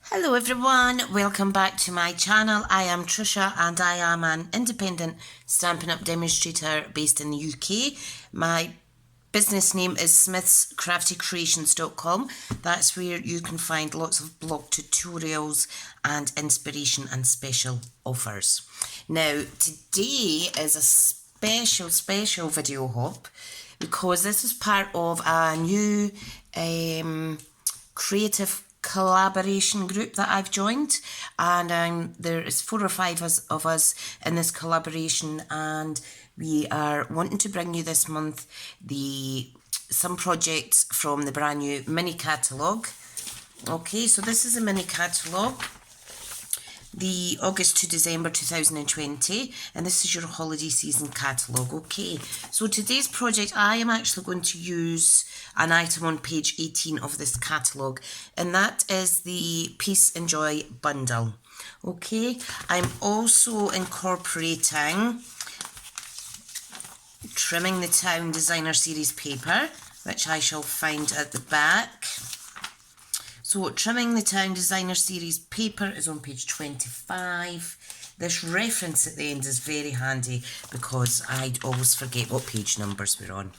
Hello everyone, welcome back to my channel. I am Tricia and I am an independent Stampin' Up demonstrator based in the UK. My business name is smithscraftycreations.com. That's where you can find lots of blog tutorials and inspiration and special offers. Now today is a special video hop because this is part of a new creative collaboration group that I've joined, and there is 4 or 5 of us in this collaboration, and we are wanting to bring you this month some projects from the brand new mini catalogue. Okay, so this is a mini catalogue, the August to December 2020, and this is your holiday season catalogue. Okay, so today's project I am actually going to use an item on page 18 of this catalogue, and that is the Peace and Joy bundle. Okay, I'm also incorporating Trimming the Town Designer Series paper, which I shall find at the back. So Trimming the Town Designer Series paper is on page 25. This reference at the end is very handy because I'd always forget what page numbers we're on.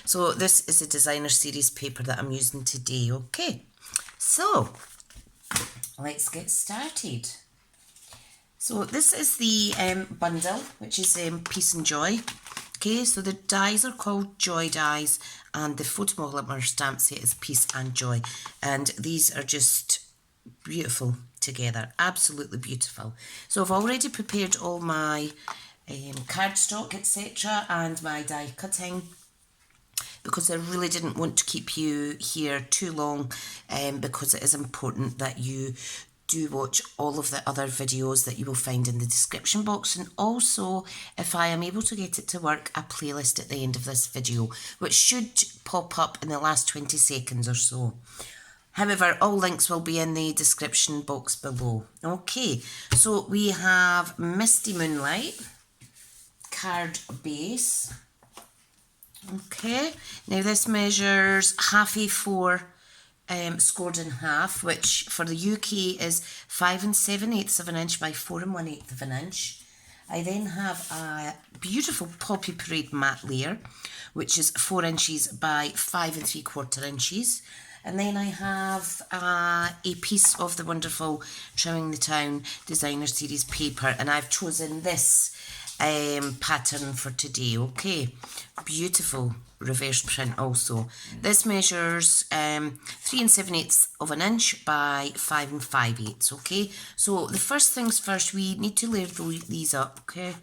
So this is a designer series paper that I'm using today. Okay, so let's get started. So this is the bundle, which is Peace and Joy. Okay, so the dies are called Joy dies, and the photomonomer stamp set is Peace and Joy, and these are just beautiful together, absolutely beautiful. So I've already prepared all my cardstock, etc., and my die cutting, because I really didn't want to keep you here too long, because it is important that you do watch all of the other videos that you will find in the description box, and also, if I am able to get it to work, a playlist at the end of this video, which should pop up in the last 20 seconds or so. However, all links will be in the description box below. Okay, so we have Misty Moonlight, card base. Okay, now this measures half A4 scored in half, which for the UK is 5 7/8 of an inch by 4 1/8 of an inch. I then have a beautiful Poppy Parade matte layer, which is 4 inches by 5 3/4 inches. And then I have a piece of the wonderful Trimming the Town Designer Series paper, and I've chosen this pattern for today. Okay, beautiful reverse print also. This measures 3 7/8 of an inch by 5 5/8. Okay, so the first things first, we need to layer these up. Okay,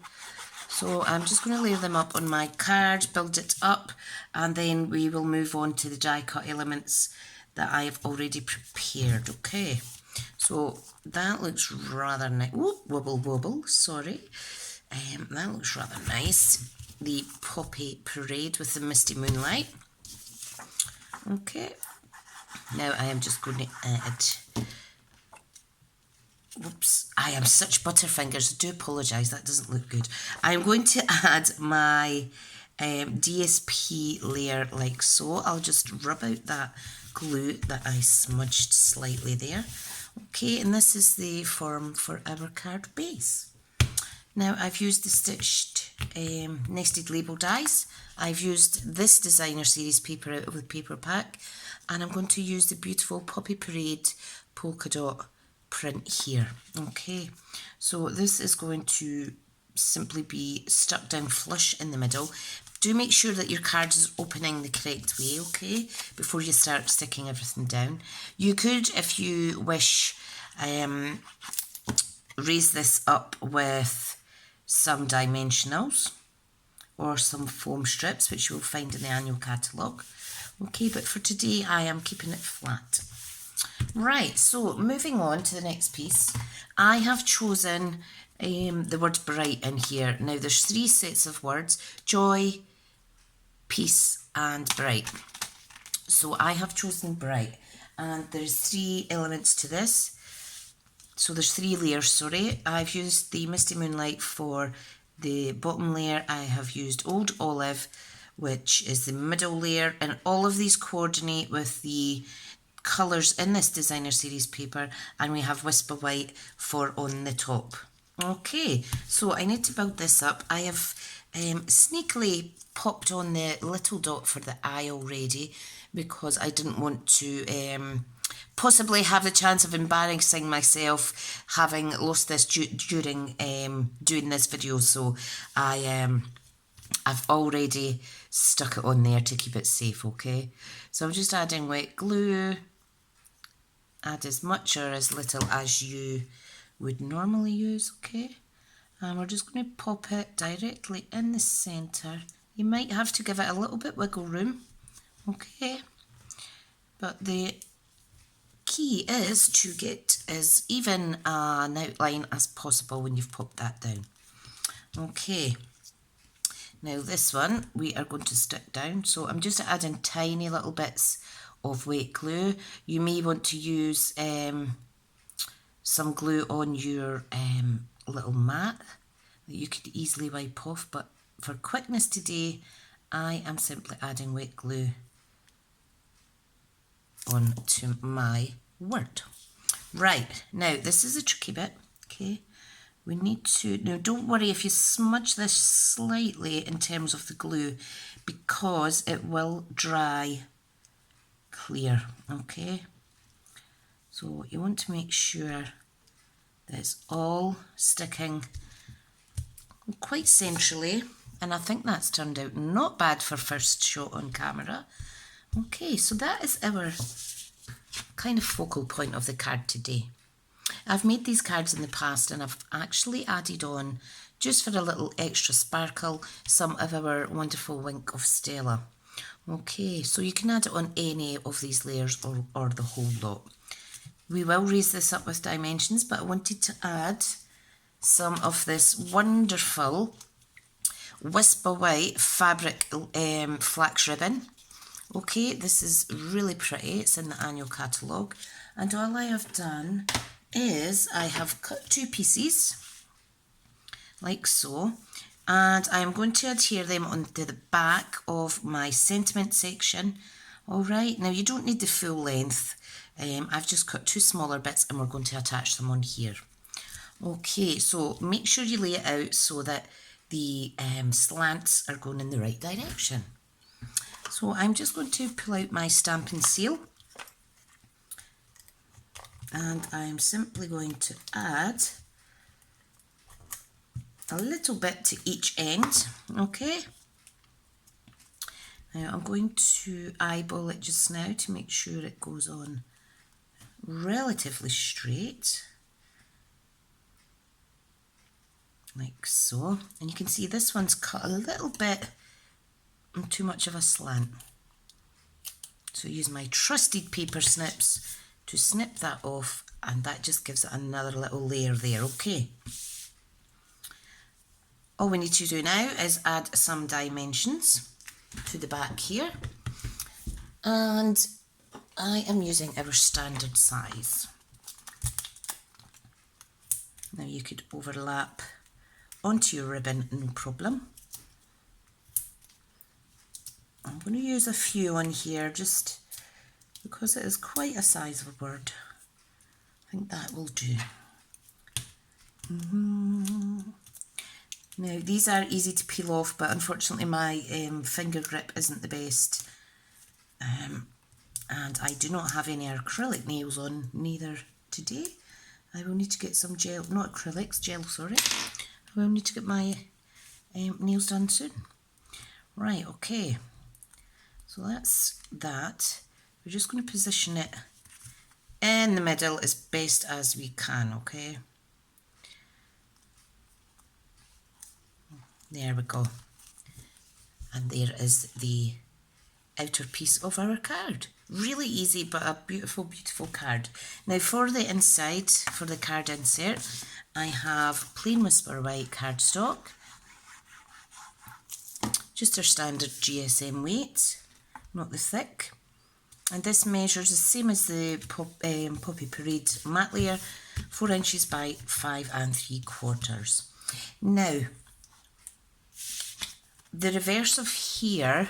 so I'm just going to layer them up on my card, build it up, and then we will move on to the die cut elements that I have already prepared. Okay, so that looks rather nice. Wobble wobble, sorry. That looks rather nice. The Poppy Parade with the Misty Moonlight. Okay, now I am just going to add, whoops, I am such butterfingers, I do apologise, that doesn't look good. I'm going to add my DSP layer like so. I'll just rub out that glue that I smudged slightly there. Okay, and this is the form for our card base. Now I've used the stitched nested label dies. I've used this designer series paper out of the paper pack, and I'm going to use the beautiful Poppy Parade polka dot print here. Okay, so this is going to simply be stuck down flush in the middle. Do make sure that your card is opening the correct way, okay, before you start sticking everything down. You could, if you wish, raise this up with some dimensionals or some foam strips, which you'll find in the annual catalogue. Okay, but for today I am keeping it flat. Right, so moving on to the next piece, I have chosen the word bright in here. Now there's 3 sets of words: joy, peace and bright. So I have chosen bright, and there's 3 elements to this. So there's 3 layers, sorry. I've used the Misty Moonlight for the bottom layer. I have used Old Olive, which is the middle layer, and all of these coordinate with the colours in this designer series paper, and we have Whisper White for on the top. Okay, so I need to build this up. I have sneakily popped on the little dot for the eye already because I didn't want to possibly have the chance of embarrassing myself having lost this during doing this video, so I've already stuck it on there to keep it safe. Okay, so I'm just adding wet glue. Add as much or as little as you would normally use, okay? And we're just going to pop it directly in the centre. You might have to give it a little bit wiggle room, okay? But the key is to get as even an outline as possible when you've popped that down. Okay, now this one we are going to stick down, so I'm just adding tiny little bits of wet glue. You may want to use some glue on your little mat that you could easily wipe off, but for quickness today I am simply adding wet glue onto my word. Right, now this is a tricky bit, okay? We need to, now don't worry if you smudge this slightly in terms of the glue, because it will dry clear, okay? So you want to make sure that it's all sticking quite centrally, and I think that's turned out not bad for first shot on camera. Okay, so that is our kind of focal point of the card today. I've made these cards in the past and I've actually added on, just for a little extra sparkle, some of our wonderful Wink of Stella. Okay, so you can add it on any of these layers or the whole lot. We will raise this up with dimensions, but I wanted to add some of this wonderful Whisper White fabric flax ribbon. Okay, this is really pretty. It's in the annual catalogue. And all I have done is I have cut 2 pieces, like so, and I'm going to adhere them onto the back of my sentiment section. Alright, now you don't need the full length. I've just cut 2 smaller bits and we're going to attach them on here. Okay, so make sure you lay it out so that the slants are going in the right direction. So I'm just going to pull out my Stampin' seal, and I'm simply going to add a little bit to each end, okay? Now I'm going to eyeball it just now to make sure it goes on relatively straight, like so. And you can see this one's cut a little bit too much of a slant. So use my trusted paper snips to snip that off, and that just gives it another little layer there, okay? All we need to do now is add some dimensions to the back here, and I am using our standard size. Now you could overlap onto your ribbon, no problem. I'm going to use a few on here just because it is quite a sizable word. I think that will do. Now these are easy to peel off, but unfortunately my finger grip isn't the best, and I do not have any acrylic nails on neither today. I will need to get some gel, not acrylics, gel, sorry. I will need to get my nails done soon. Right, okay. So that's that. We're just going to position it in the middle as best as we can, okay? There we go. And there is the outer piece of our card. Really easy, but a beautiful, beautiful card. Now for the inside, for the card insert, I have plain Whisper White cardstock. Just our standard GSM weight, not the thick. And this measures the same as the Poppy Parade mat layer, 4 inches by 5 3/4. Now, the reverse of here,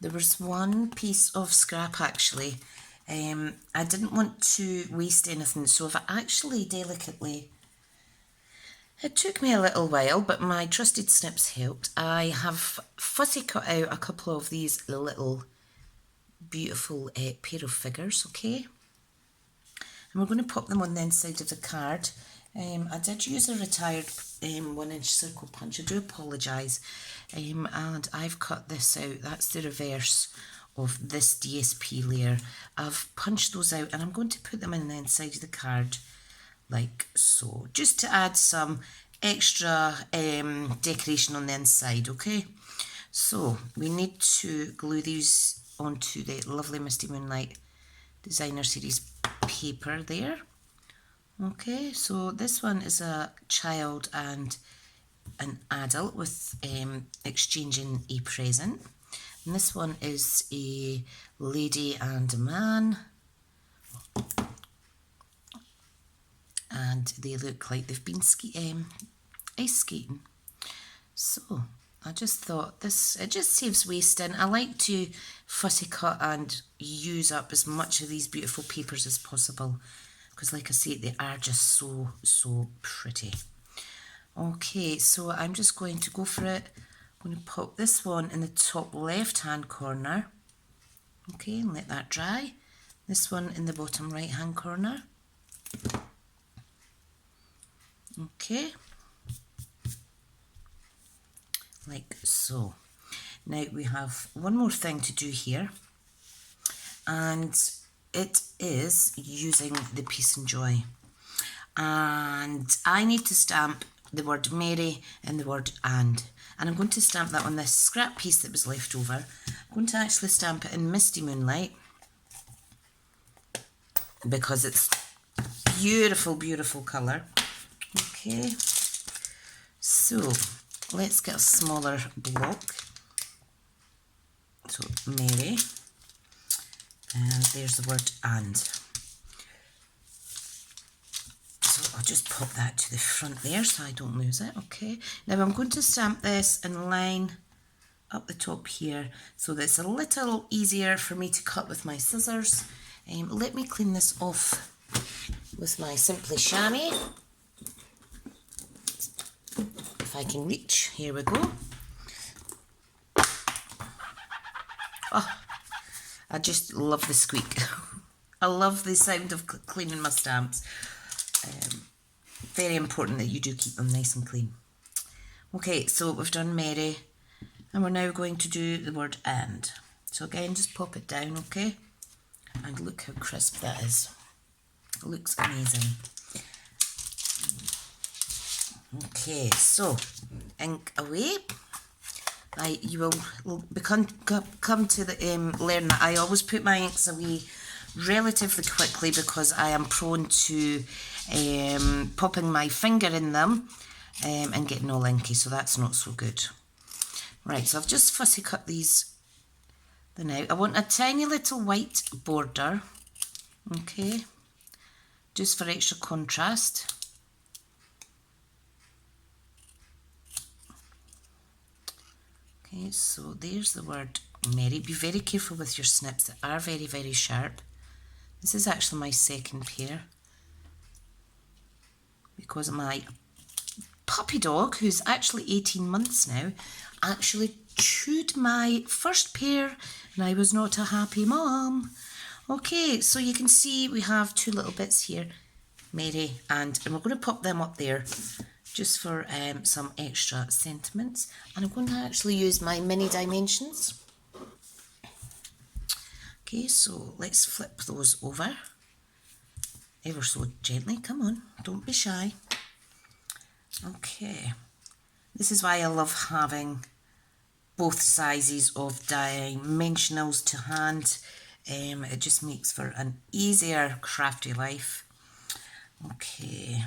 there was one piece of scrap actually I didn't want to waste anything, so I've actually delicately, it took me a little while, but my trusted snips helped. I have fussy cut out a couple of these little beautiful pair of figures, okay? And we're going to pop them on the inside of the card. I did use a retired 1-inch circle punch, I do apologise. And I've cut this out, that's the reverse of this DSP layer. I've punched those out and I'm going to put them in the inside of the card like so, just to add some extra decoration on the inside, okay? So we need to glue these onto the lovely Misty Moonlight Designer Series paper there. Okay, so this one is a child and an adult with exchanging a present. And this one is a lady and a man. And they look like they've been ice skating. So I just thought this, it just saves wasting. I like to fussy cut and use up as much of these beautiful papers as possible, because like I say, they are just so pretty. Okay, so I'm just going to go for it. I'm going to pop this one in the top left hand corner, okay, and let that dry. This one in the bottom right hand corner. Okay, like so. Now we have one more thing to do here, and it is using the Peace and Joy. And I need to stamp the word Mary and the word and I'm going to stamp that on this scrap piece that was left over. I'm going to actually stamp it in Misty Moonlight because it's beautiful, beautiful colour. Okay, so let's get a smaller block. So Mary, and there's the word and. So I'll just pop that to the front there so I don't lose it. Okay, now I'm going to stamp this and line up the top here so that it's a little easier for me to cut with my scissors. Let me clean this off with my Simply Chamois. If I can reach, here we go. Oh, I just love the squeak. I love the sound of cleaning my stamps. Very important that you do keep them nice and clean. Okay, so we've done Mary, and we're now going to do the word and. So again, just pop it down, okay? And look how crisp that is. It looks amazing. Okay, so ink away. You will come to the learn that I always put my inks away relatively quickly because I am prone to popping my finger in them and getting all inky, so that's not so good. Right, so I've just fussy cut these out. I want a tiny little white border, okay, just for extra contrast. Okay, so there's the word Mary. Be very careful with your snips, they are very, very sharp. This is actually my second pair because my puppy dog, who's actually 18 months now, actually chewed my first pair and I was not a happy mom. Okay, so you can see we have two little bits here, Mary, and we're going to pop them up there just for some extra sentiments. And I'm going to actually use my mini dimensions. Okay, so let's flip those over ever so gently. Come on, don't be shy. Okay, this is why I love having both sizes of dimensionals to hand. It just makes for an easier crafty life. Okay.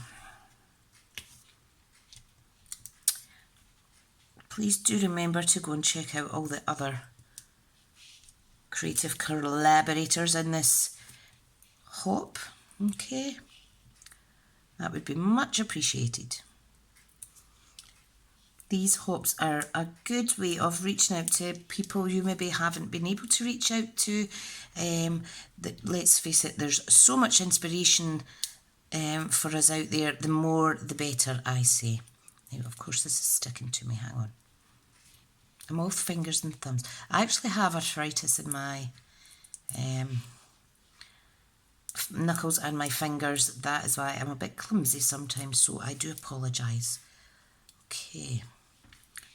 Please do remember to go and check out all the other creative collaborators in this hop. Okay, that would be much appreciated. These hops are a good way of reaching out to people you maybe haven't been able to reach out to. Let's face it, there's so much inspiration for us out there. The more, the better, I say. Now, of course, this is sticking to me. Hang on. I'm all fingers and thumbs. I actually have arthritis in my knuckles and my fingers. That is why I'm a bit clumsy sometimes, so I do apologise. Okay.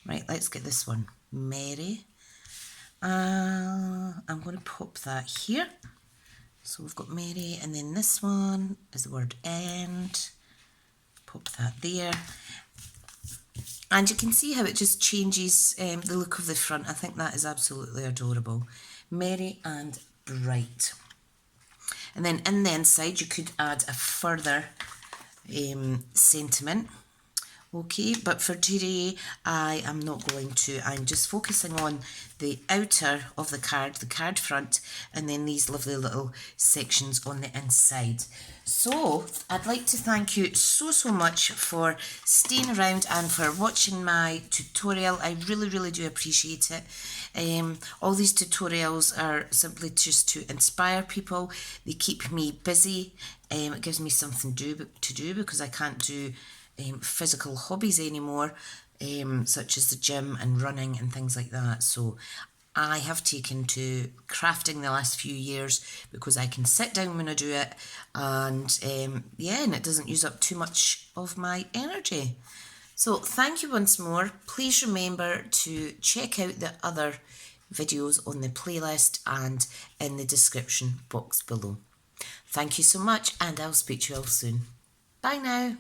Right, let's get this one. Mary. I'm going to pop that here. So we've got Mary, and then this one is the word end. Pop that there. And you can see how it just changes the look of the front. I think that is absolutely adorable. Merry and bright. And then in the inside you could add a further sentiment. Okay, but for today I am not going to. I'm just focusing on the outer of the card front, and then these lovely little sections on the inside. So I'd like to thank you so much for staying around and for watching my tutorial. I really do appreciate it. All these tutorials are simply just to inspire people. They keep me busy. It gives me something to do because I can't do physical hobbies anymore, such as the gym and running and things like that. So I have taken to crafting the last few years because I can sit down when I do it, and and it doesn't use up too much of my energy. So thank you once more. Please remember to check out the other videos on the playlist and in the description box below. Thank you so much, and I'll speak to you all soon. Bye now.